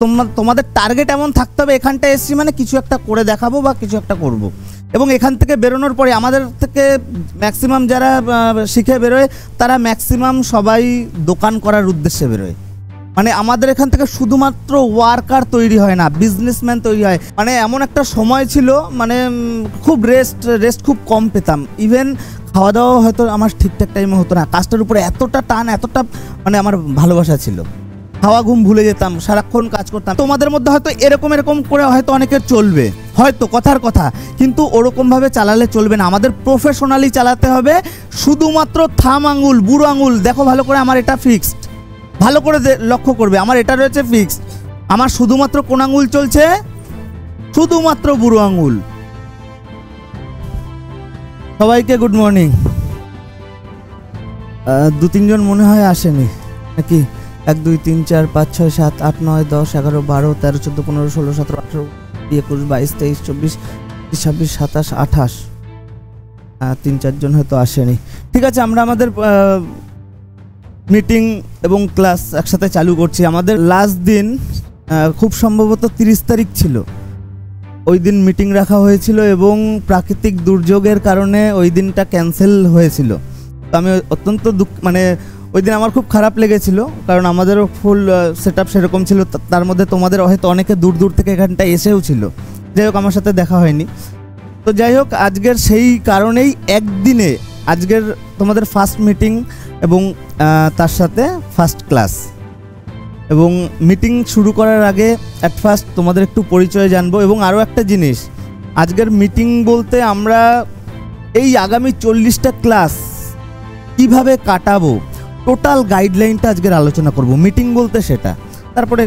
তোমাদের টার্গেট এমন থাকতে হবে, এখানটা এসছি মানে কিছু একটা করে দেখাবো বা কিছু একটা করব। এবং এখান থেকে বেরোনোর পরে আমাদের থেকে ম্যাক্সিমাম যারা শিখে বেরোয় তারা ম্যাক্সিমাম সবাই দোকান করার উদ্দেশ্যে বেরোয়। মানে আমাদের এখান থেকে শুধুমাত্র ওয়ার্কার তৈরি হয় না, বিজনেসম্যান তৈরি হয়। মানে এমন একটা সময় ছিল মানে খুব রেস্ট খুব কম পেতাম। ইভেন খাওয়া দাওয়া হয়তো আমার ঠিকঠাক টাইমে হতো না। কাজটার উপরে এতটা টান, এতটা মানে আমার ভালোবাসা ছিল, খাওয়া ঘুম ভুলে যেতাম, সারাক্ষণ কাজ করতাম। তোমাদের মধ্যে হয়তো এরকম করে হয়তো অনেকের চলবে, হয়তো কথার কথা, কিন্তু ওরকমভাবে চালালে চলবে না। আমাদের প্রফেশনালি চালাতে হবে। শুধুমাত্র থাম আঙুল, বুড়ো আঙুল দেখো ভালো করে, আমার এটা ফিক্সড, ভালো করে লক্ষ্য করবে, আমার এটা রয়েছে ফিক্সড। আমার শুধুমাত্র কোন আঙুল চলছে? শুধুমাত্র বুড়ো আঙুল। সবাইকে গুড মর্নিং। 2-3 জন মনে হয় আসেনি নাকি? 1 2 3 4 5 6 7 8 9 10 11 12 13 14 15 16 17 18 21 22 23 24 26 27 28 3-4 জন হয়তো আসেনি। ঠিক আছে, আমরা আমাদের মিটিং এবং ক্লাস একসাথে চালু করছি। আমাদের লাস্ট দিন খুব সম্ভবত 30 তারিখ ছিল। ওই দিন মিটিং রাখা হয়েছিল এবং প্রাকৃতিক দুর্যোগের কারণে ওই দিনটা ক্যান্সেল হয়েছিল। তো আমি অত্যন্ত মানে ওই দিন আমার খুব খারাপ লেগেছিল, কারণ আমাদেরও ফুল সেট আপ সেরকম ছিল। তার মধ্যে তোমাদের হয়তো অনেকে দূর থেকে এখানটা এসেও ছিল। যাই হোক, আমার সাথে দেখা হয়নি। তো যাই হোক, আজকের সেই কারণেই একদিনে আজকের তোমাদের ফার্স্ট মিটিং এবং তার সাথে ফার্স্ট ক্লাস। এবং মিটিং শুরু করার আগে অ্যাট ফার্স্ট তোমাদের একটু পরিচয় জানবো। এবং আরও একটা জিনিস, আজকের মিটিং বলতে আমরা এই আগামী 40টা ক্লাস কিভাবে কাটাবো, টোটাল গাইডলাইনটা আজকের আলোচনা করব। মিটিং বলতে সেটা, তারপরে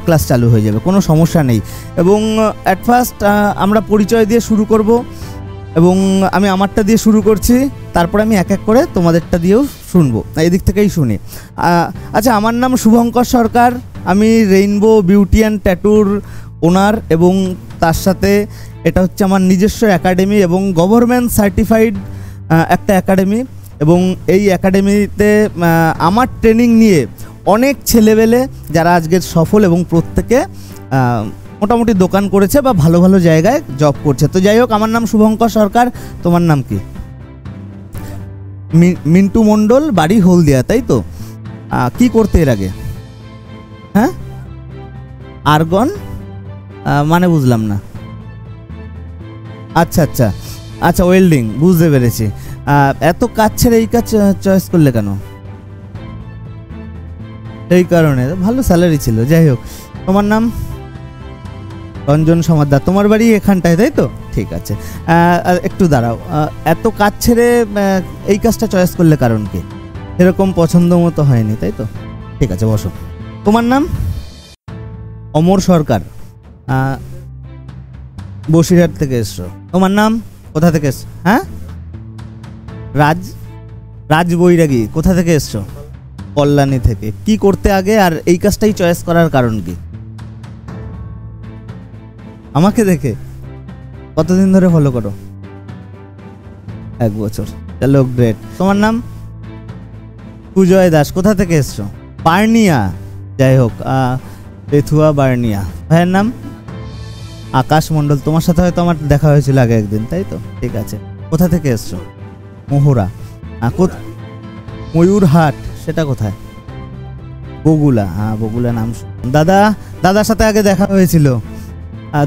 ক্লাস চালু হয়ে যাবে, কোনো সমস্যা নেই। এবং অ্যাট ফার্স্ট আমরা পরিচয় দিয়ে শুরু করব এবং আমি আমারটা দিয়ে শুরু করছি, তারপরে আমি এক এক করে তোমাদেরটা দিয়েও শুনবো, এদিক থেকেই শুনি। আচ্ছা, আমার নাম শুভঙ্কর সরকার, আমি রেইনবো বিউটি অ্যান্ড ট্যাটুর ওনার এবং তার সাথে এটা হচ্ছে আমার নিজস্ব একাডেমি এবং গভর্নমেন্ট সার্টিফাইড একটা একাডেমি। এবং এই একাডেমিতে আমার ট্রেনিং নিয়ে অনেক ছেলেবেলে যারা আজকের সফল এবং প্রত্যেকে মোটামুটি দোকান করেছে বা ভালো ভালো জায়গায় জব করছে। তো যাই হোক, আমার নাম শুভঙ্কর সরকার। তোমার নাম কি? মিন্টু মণ্ডল, বাড়ি হলদিয়া, তাই তো? কি করতে এর আগে? হ্যাঁ, আর্গন মানে বুঝলাম না। আচ্ছা আচ্ছা আচ্ছা, ওয়েল্ডিং, বুঝতে পেরেছি। এত কাজ ছেড়ে এই কাজ চয়েস করলে কেন? এই কারণে, ভালো স্যালারি ছিল। যাই হোক, তোমার নাম? রঞ্জন সমাদ্দার। তোমার বাড়ি এখানটায়, তাই তো? ঠিক আছে, একটু দাঁড়াও। এত কাজ ছেড়ে এই কাজটা চয়েস করলে কারণ কি? এরকম পছন্দ মতো হয়নি, তাই তো? ঠিক আছে, বসো। তোমার নাম? অমর সরকার, বসিরহাট থেকে এসছো। তোমার নাম? কোথা থেকে এসছো? হ্যাঁ, রাজ বৈরাগী। কোথা থেকে এসছো? কল্যাণী থেকে। কি করতে আগে আর এই কাজটাই চয়েস করার কারণ কি? আমাকে দেখে? কতদিন ধরে ফলো করো? 1 বছর। চলো, গ্রেট। তোমার নাম? সুজয় দাস। কোথা থেকে এসছো? বার্নিয়া। যাই হোক, বেথুয়া, বার্নিয়া। ভাইয়ের নাম? আকাশ মণ্ডল। তোমার সাথে হয়তো আমার দেখা হয়েছিল আগে একদিন, তাই তো? ঠিক আছে। কোথা থেকে এসছো? মোহরা। ময়ূরহাট, সেটা কোথায়? বগুলা। হ্যাঁ, বগুলা নাম। দাদার সাথে আগে দেখা হয়েছিল,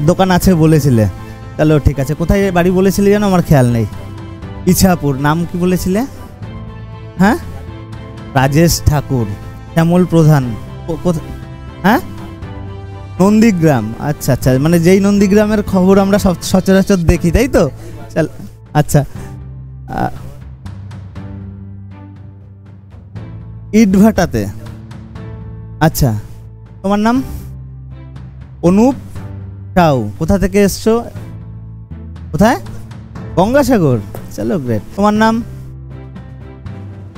দোকান আছে বলেছিলে। চলো, ঠিক আছে। কোথায় বাড়ি বলেছিলে যেন, আমার খেয়াল নেই। ইছাপুর। নাম কি বলেছিলে? হ্যাঁ, রাজেশ ঠাকুর। শ্যামল প্রধান। হ্যাঁ, নন্দীগ্রাম। আচ্ছা আচ্ছা, মানে যেই নন্দীগ্রামের খবর আমরা সচরাচর দেখি, তাই তো? চল, আচ্ছা। ইটভাটাতে। আচ্ছা, তোমার নাম? অনুপ সাউ। কোথা থেকে এসছো? কোথায়? গঙ্গাসাগর। চলো, গ্রেট। তোমার নাম?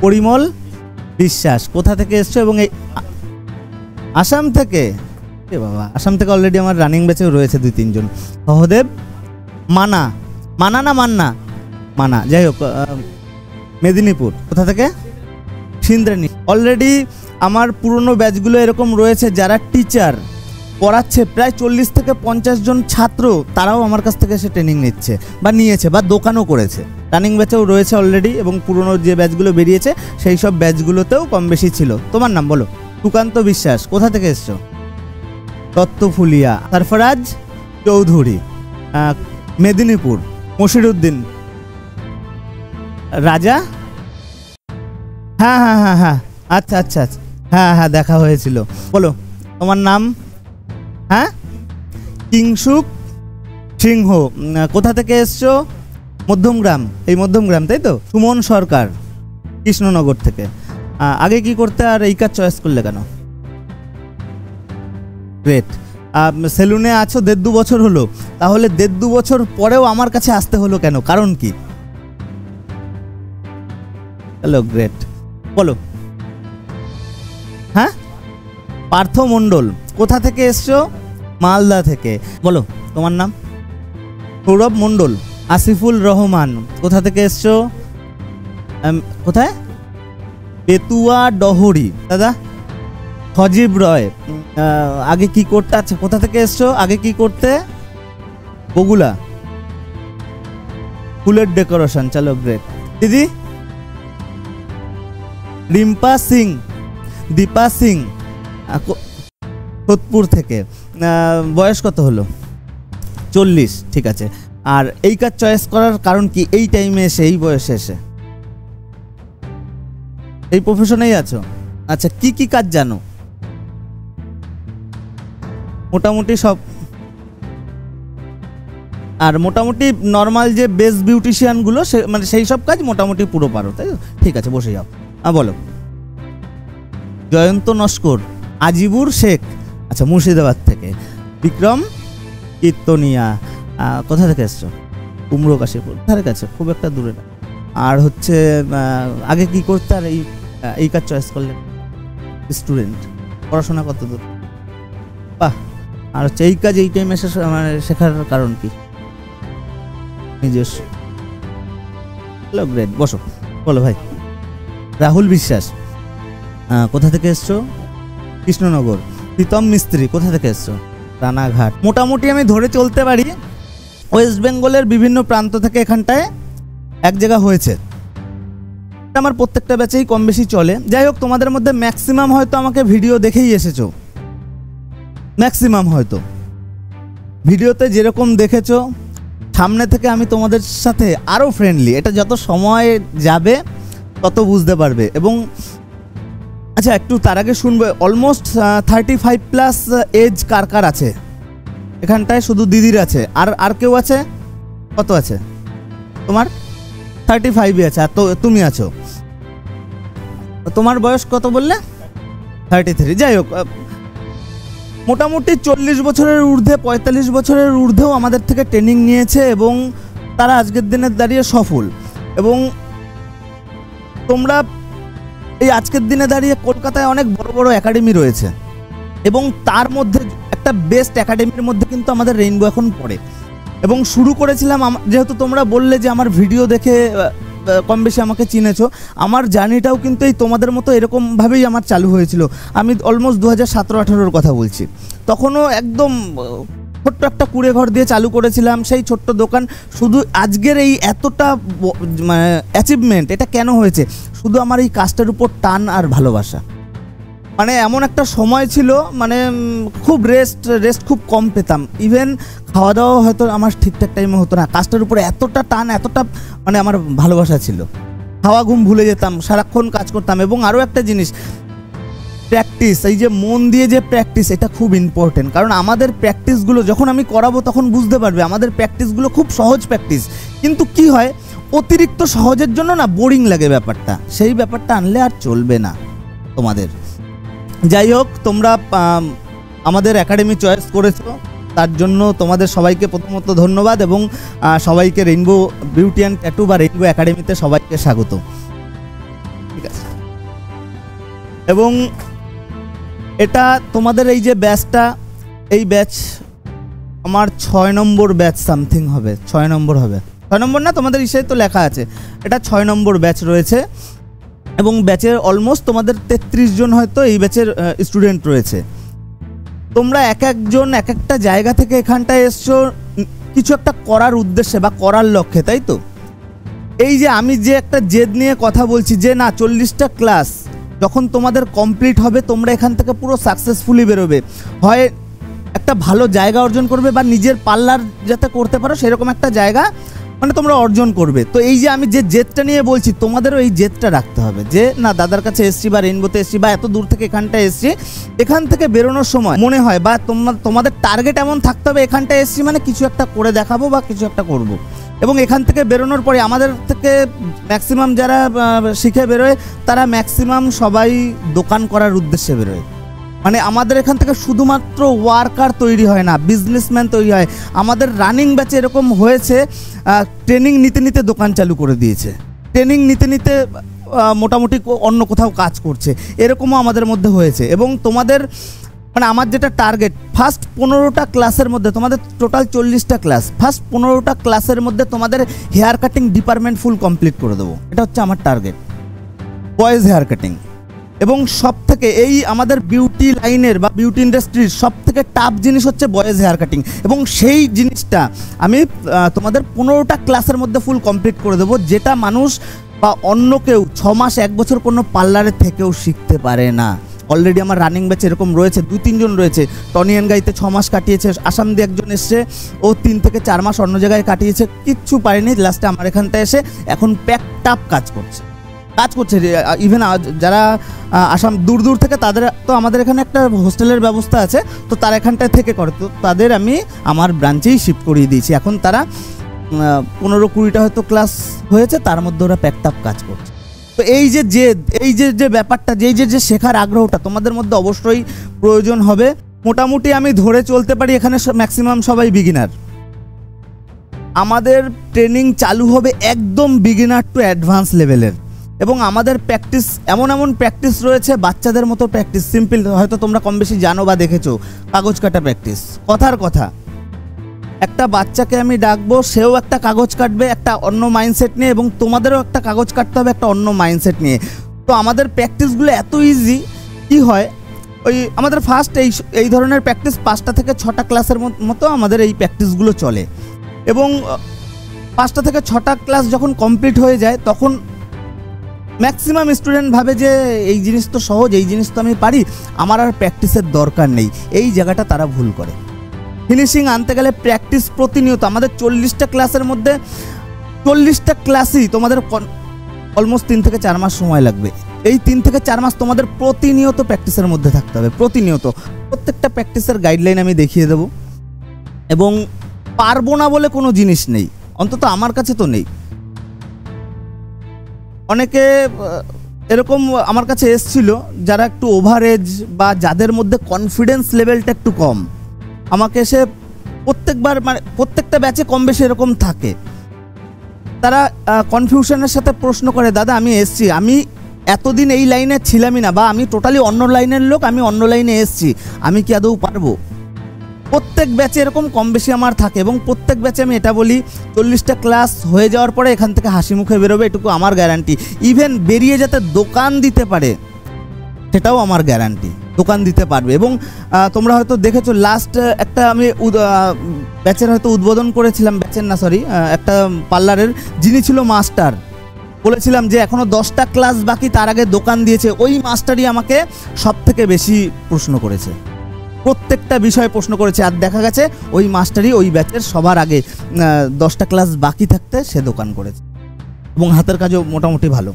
পরিমল বিশ্বাস। কোথা থেকে এসছো? এবং এই আসাম থেকে? এ বাবা, আসাম থেকে অলরেডি আমার রানিং ব্যাচেও রয়েছে 2-3 জন। সহদেব। মানা না মানা। যাই হোক, মেদিনীপুর। কোথা থেকে? সিন্দ্রানী। অলরেডি আমার পুরনো ব্যাচগুলো এরকম রয়েছে যারা টিচার, পড়াচ্ছে প্রায় 40 থেকে 50 জন ছাত্র, তারাও আমার কাছ থেকে এসে ট্রেনিং নিচ্ছে বা নিয়েছে বা দোকানও করেছে। রানিং ব্যাচেও রয়েছে অলরেডি, এবং পুরনো যে ব্যাচগুলো বেরিয়েছে সেই সব ব্যাচগুলোতেও কম বেশি ছিল। তোমার নাম বলো? সুকান্ত বিশ্বাস। কোথা থেকে এসছো? তত্ত্বফুলিয়া। সরফরাজ চৌধুরী, মেদিনীপুর। মশিরউদ্দিন রাজা। হ্যাঁ হ্যাঁ হ্যাঁ হ্যাঁ, আচ্ছা আচ্ছা আচ্ছা, হ্যাঁ হ্যাঁ দেখা হয়েছিল। বলো তোমার নাম? হ্যাঁ, কিংসুক সিংহ। কোথা থেকে এসছো? মধ্যমগ্রাম। এই মধ্যমগ্রাম, তাই তো? সুমন সরকার, কৃষ্ণনগর থেকে। আগে কি করতে আর এই কাজ চয়েস করলে কেন? গ্রেট। সেলুনে আছো 1.5-2 বছর হলো, তাহলে 1.5-2 বছর পরেও আমার কাছে আসতে হলো কেন? কারণ কি? Hello, great. বলো। হ্যাঁ, পার্থ মণ্ডল। কোথা থেকে এসছো? মালদা থেকে। বলো তোমার নাম? সৌরভ মণ্ডল। আসিফুল রহমান। কোথা থেকে এসছো? কোথায়? পেতুয়া ডহরি। দাদা সজীব রয়। আগে কি করতে? আচ্ছা, কোথা থেকে এসছো? আগে কি করতে? বগুলা, ফুলের ডেকোরেশন। চলো, গ্রেট। দিদি? রিম্পা সিং, দীপা সিং, সোদপুর থেকে। বয়স কত হলো? 40। ঠিক আছে। আর এই কাজ চয়েস করার কারণ কি? এই টাইমে এসে, এই বয়সে এসে এই প্রফেশনেই আছো? আচ্ছা, কি কি কাজ জানো? মোটামুটি সব। আর মোটামুটি নর্মাল যে বেস বিউটিশিয়ানগুলো, মানে সেই সব কাজ মোটামুটি পুরো পারো, তাই তো? ঠিক আছে, বসে যাও। বলো। জয়ন্ত নস্কর। আজিবুর শেখ। আচ্ছা, মুর্শিদাবাদ থেকে। বিক্রম কীর্তনিয়া। কোথা থেকে এসছো? কুমড়ো কাশীপুর, ধারে কাছে, খুব একটা দূরে না। আর হচ্ছে আগে কি করতে আর এই কাজ চয়েস করলে? স্টুডেন্ট। পড়াশোনা কত দূর? বাহ। আর হচ্ছে এই কাজ এই টাইমে মানে শেখার কারণ কি? নিজস্ব। Hello, great. বসো। বলো ভাই। রাহুল বিশ্বাস। কোথা থেকে এসছো? কৃষ্ণনগর। প্রীতম মিস্ত্রি। কোথা থেকে এসছো? রানাঘাট। মোটামুটি আমি ধরে চলতে পারি ওয়েস্ট বেঙ্গলের বিভিন্ন প্রান্ত থেকে এখানটায় এক জায়গা হয়েছে। আমার প্রত্যেকটা ব্যাচেই কম বেশি চলে। যাই হোক, তোমাদের মধ্যে ম্যাক্সিমাম হয়তো আমাকে ভিডিও দেখেই এসেছো। ম্যাক্সিমাম হয়তো ভিডিওতে যেরকম দেখেছো, সামনে থেকে আমি তোমাদের সাথে আরও ফ্রেন্ডলি। এটা যত সময় যাবে তত বুঝতে পারবে। এবং আচ্ছা, একটু তার আগে শুনবে, অলমোস্ট 35+ এজ কার কার আছে এখানটায়? শুধু দিদির আছে? আর কেউ আছে? কত আছে তোমার? 35 আছে। আর তো তুমি আছো, তোমার বয়স কত বললে? 33। যাই হোক, মোটামুটি 40 বছরের ঊর্ধ্বে, 45 বছরের ঊর্ধ্বেও আমাদের থেকে ট্রেনিং নিয়েছে, এবং তারা আজকের দিনে দাঁড়িয়ে সফল। এবং তোমরা এই আজকের দিনে দাঁড়িয়ে কলকাতায় অনেক বড় বড় একাডেমি রয়েছে, এবং তার মধ্যে একটা বেস্ট একাডেমির মধ্যে কিন্তু আমাদের রেইনবো এখন পড়ে। এবং শুরু করেছিলাম, যেহেতু তোমরা বললে যে আমার ভিডিও দেখে কম বেশি আমাকে চিনেছো, আমার জার্নিটাও কিন্তু এই তোমাদের মতো এরকমভাবেই আমার চালু হয়েছিল। আমি অলমোস্ট 2017-18 কথা বলছি। তখনও একদম ছোট্ট একটা কুড়ে ঘর দিয়ে চালু করেছিলাম, সেই ছোট্ট দোকান। শুধু আজকের এই এতটা মানে অ্যাচিভমেন্ট, এটা কেন হয়েছে? শুধু আমার এই কাজটার উপর টান আর ভালোবাসা। মানে এমন একটা সময় ছিল, মানে খুব রেস্ট খুব কম পেতাম। ইভেন খাওয়া দাওয়া হয়তো আমার ঠিকঠাক টাইমে হতো না। কাজটার উপরে এতটা টান, এতটা মানে আমার ভালোবাসা ছিল। খাওয়া ঘুম ভুলে যেতাম, সারাক্ষণ কাজ করতাম। এবং আরও একটা জিনিস, প্র্যাকটিস। এই যে মন দিয়ে যে প্র্যাকটিস, এটা খুব ইম্পর্টেন্ট। কারণ আমাদের প্র্যাকটিসগুলো যখন আমি করাবো তখন বুঝতে পারবে আমাদের প্র্যাকটিসগুলো খুব সহজ প্র্যাকটিস, কিন্তু কি হয়, অতিরিক্ত সহজের জন্য না বোরিং লাগে ব্যাপারটা। সেই ব্যাপারটা আনলে আর চলবে না তোমাদের। যাই হোক, তোমরা আমাদের একাডেমি চয়েস করেছো, তার জন্য তোমাদের সবাইকে প্রথমত ধন্যবাদ, এবং সবাইকে রেইনবো বিউটি অ্যান্ড ট্যাটু বা রেইনবো একাডেমিতে সবাইকে স্বাগত। ঠিক আছে। এবং এটা তোমাদের এই যে ব্যাচটা, এই ব্যাচ আমার 6 নম্বর ব্যাচ সামথিং হবে। 6 নম্বর হবে। 6 নম্বর না, তোমাদের ইসে তো লেখা আছে, এটা 6 নম্বর ব্যাচ রয়েছে। এবং ব্যাচের অলমোস্ট তোমাদের 33 জন হয়তো এই ব্যাচের স্টুডেন্ট রয়েছে। তোমরা এক একজন এক একটা জায়গা থেকে এখানটায় এসছো কিছু একটা করার উদ্দেশ্যে বা করার লক্ষ্যে, তাই তো? এই যে আমি যে একটা জেদ নিয়ে কথা বলছি যে না 40টা ক্লাস যখন তোমাদের কমপ্লিট হবে তোমরা এখান থেকে পুরো সাকসেসফুলি বেরোবে, হয় একটা ভালো জায়গা অর্জন করবে বা নিজের পার্লার যাতে করতে পারো সেরকম একটা জায়গা মানে তোমরা অর্জন করবে। তো এই যে আমি যে জেদটা নিয়ে বলছি তোমাদেরও এই জেদটা রাখতে হবে যে না দাদার কাছে এসছি বা রেইনবোতে এসছি বা এত দূর থেকে এখানটায় এসছি, এখান থেকে বেরোনোর সময় মনে হয় বা তোমাদের টার্গেট এমন থাকতে হবে এখানটায় এসছি মানে কিছু একটা করে দেখাবো বা কিছু একটা করব। এবং এখান থেকে বেরোনোর পরে আমাদের থেকে ম্যাক্সিমাম যারা শিখে বেরোয় তারা ম্যাক্সিমাম সবাই দোকান করার উদ্দেশ্যে বেরোয়। মানে আমাদের এখান থেকে শুধুমাত্র ওয়ার্কার তৈরি হয় না, বিজনেসম্যান তৈরি হয়। আমাদের রানিং ব্যাচে এরকম হয়েছে ট্রেনিং নিতে নিতে দোকান চালু করে দিয়েছে, ট্রেনিং নিতে নিতে মোটামুটি অন্য কোথাও কাজ করছে, এরকমও আমাদের মধ্যে হয়েছে। এবং তোমাদের মানে আমার যেটা টার্গেট ফার্স্ট 15টা ক্লাসের মধ্যে তোমাদের টোটাল 40টা ক্লাস, ফার্স্ট 15টা ক্লাসের মধ্যে তোমাদের hair cutting department full complete করে দেবো, এটা হচ্ছে আমার টার্গেট, বয়েজ হেয়ার কাটিং। এবং সব থেকে এই আমাদের বিউটি লাইনের বা বিউটি ইন্ডাস্ট্রির সব থেকে টাফ জিনিস হচ্ছে বয়েজ হেয়ার কাটিং। এবং সেই জিনিসটা আমি তোমাদের 15টা ক্লাসের মধ্যে ফুল কমপ্লিট করে দেবো, যেটা মানুষ বা অন্য কেউ 6 মাস 1 বছর কোনো পার্লারে থেকেও শিখতে পারে না। অলরেডি আমার রানিং ব্যাচ এরকম রয়েছে, 2-3 জন রয়েছে। টনিয়ান গাইতে 6 মাস কাটিয়েছে, আসাম দিয়ে একজন এসছে, ও 3 থেকে 4 মাস অন্য জায়গায় কাটিয়েছে, কিচ্ছু পারেনি, লাস্টে আমার এখানটায় এসে এখন প্যাকটাপ কাজ করছে। ইভেন যারা আসাম দূর দূর থেকে তাদের তো আমাদের এখানে একটা হোস্টেলের ব্যবস্থা আছে, তো তারা এখানটায় থেকে করে, তো তাদের আমি আমার ব্রাঞ্চেই শিফট করিয়ে দিয়েছি। এখন তারা 15-20টা হয়তো ক্লাস হয়েছে, তার মধ্যে ওরা প্যাকটাপ কাজ করছে। তো এই যে জেদ, এই যে ব্যাপারটা, যে শেখার আগ্রহটা তোমাদের মধ্যে অবশ্যই প্রয়োজন হবে। মোটামুটি আমি ধরে চলতে পারি এখানে ম্যাক্সিমাম সবাই বিগিনার। আমাদের ট্রেনিং চালু হবে একদম বিগিনার টু অ্যাডভান্স লেভেলের। এবং আমাদের প্র্যাকটিস এমন প্র্যাকটিস রয়েছে, বাচ্চাদের মতো প্র্যাকটিস, সিম্পল, হয়তো তোমরা কম বেশি জানো বা দেখেছো, কাগজ কাটা প্র্যাকটিস। কথার কথা, একটা বাচ্চাকে আমি ডাকবো, সেও একটা কাগজ কাটবে একটা অন্য মাইন্ডসেট নিয়ে, এবং তোমাদেরও একটা কাগজ কাটতে হবে একটা অন্য মাইন্ডসেট নিয়ে। তো আমাদের প্র্যাকটিসগুলো এত ইজি, কি হয় ওই আমাদের ফার্স্ট এই ধরনের প্র্যাকটিস 5টা থেকে 6টা ক্লাসের মতো আমাদের এই প্র্যাকটিসগুলো চলে। এবং 5টা থেকে 6টা ক্লাস যখন কমপ্লিট হয়ে যায় তখন ম্যাক্সিমাম স্টুডেন্ট ভাবে যে এই জিনিস তো সহজ, এই জিনিস তো আমি পারি, আমার আর প্র্যাকটিসের দরকার নেই। এই জায়গাটা তারা ভুল করে। ফিনিশিং আনতে গেলে প্র্যাকটিস প্রতিনিয়ত। আমাদের 40টা ক্লাসের মধ্যে 40টা ক্লাসই তোমাদের অলমোস্ট 3 থেকে 4 মাস সময় লাগবে। এই 3 থেকে 4 মাস তোমাদের প্রতিনিয়ত প্র্যাকটিসের মধ্যে থাকতে হবে, প্রতিনিয়ত। প্রত্যেকটা প্র্যাকটিসের গাইডলাইন আমি দেখিয়ে দেবো। এবং পারবো না বলে কোনো জিনিস নেই, অন্তত আমার কাছে তো নেই। অনেকে এরকম আমার কাছে এসছিল যারা একটু ওভার এজ বা যাদের মধ্যে কনফিডেন্স লেভেলটা একটু কম, আমাকে এসে প্রত্যেকবার মানে প্রত্যেকটা ব্যাচে কম বেশি এরকম থাকে। তারা কনফিউশনের সাথে প্রশ্ন করে, দাদা আমি এসছি, আমি এতদিন এই লাইনে ছিলামই না, বা আমি টোটালি অন্য লাইনের লোক, আমি অন্য লাইনে এসছি, আমি কি আদৌ পারবো? প্রত্যেক ব্যাচে এরকম কম বেশি আমার থাকে। এবং প্রত্যেক ব্যাচে আমি এটা বলি, 40টা ক্লাস হয়ে যাওয়ার পরে এখান থেকে হাসি মুখে বেরোবে, এটুকু আমার গ্যারান্টি। ইভেন বেরিয়ে যাতে দোকান দিতে পারে সেটাও আমার গ্যারান্টি, দোকান দিতে পারবে। এবং তোমরা হয়তো দেখেছো লাস্ট একটা আমি ব্যাচের হয়তো উদ্বোধন করেছিলাম, ব্যাচের না সরি, একটা পার্লারের, যিনি ছিল মাস্টার, বলেছিলাম যে এখনও 10টা ক্লাস বাকি, তার আগে দোকান দিয়েছে। ওই মাস্টারই আমাকে সব থেকে বেশি প্রশ্ন করেছে, প্রত্যেকটা বিষয়ে প্রশ্ন করেছে। আর দেখা গেছে ওই মাস্টারই ওই ব্যাচের সবার আগে 10টা ক্লাস বাকি থাকতে সে দোকান করেছে, এবং হাতের কাজও মোটামুটি ভালো।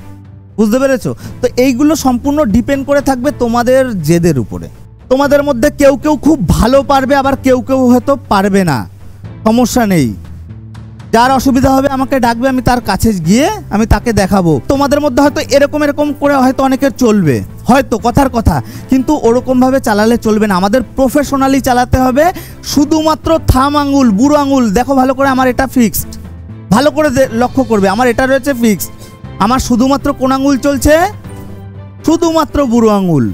বুঝতে পেরেছো? তো এইগুলো সম্পূর্ণ ডিপেন্ড করে থাকবে তোমাদের জেদের উপরে। তোমাদের মধ্যে কেউ কেউ খুব ভালো পারবে, আবার কেউ কেউ হয়তো পারবে না, সমস্যা নেই। যার অসুবিধা হবে আমাকে ডাকবে, আমি তার কাছে গিয়ে আমি তাকে দেখাবো। তোমাদের মধ্যে হয়তো এরকম করে হয়তো অনেকের চলবে, হয়তো কথার কথা, কিন্তু ওরকমভাবে চালালে চলবে না। আমাদের প্রফেশনালি চালাতে হবে। শুধুমাত্র থাম আঙুল, বুড়ো আঙুল দেখো ভালো করে, আমার এটা ফিক্সড, ভালো করে লক্ষ্য করবে, আমার এটা রয়েছে ফিক্সড। আমার শুধুমাত্র কোন আঙুল চলছে? শুধুমাত্র বুড়ো আঙুল।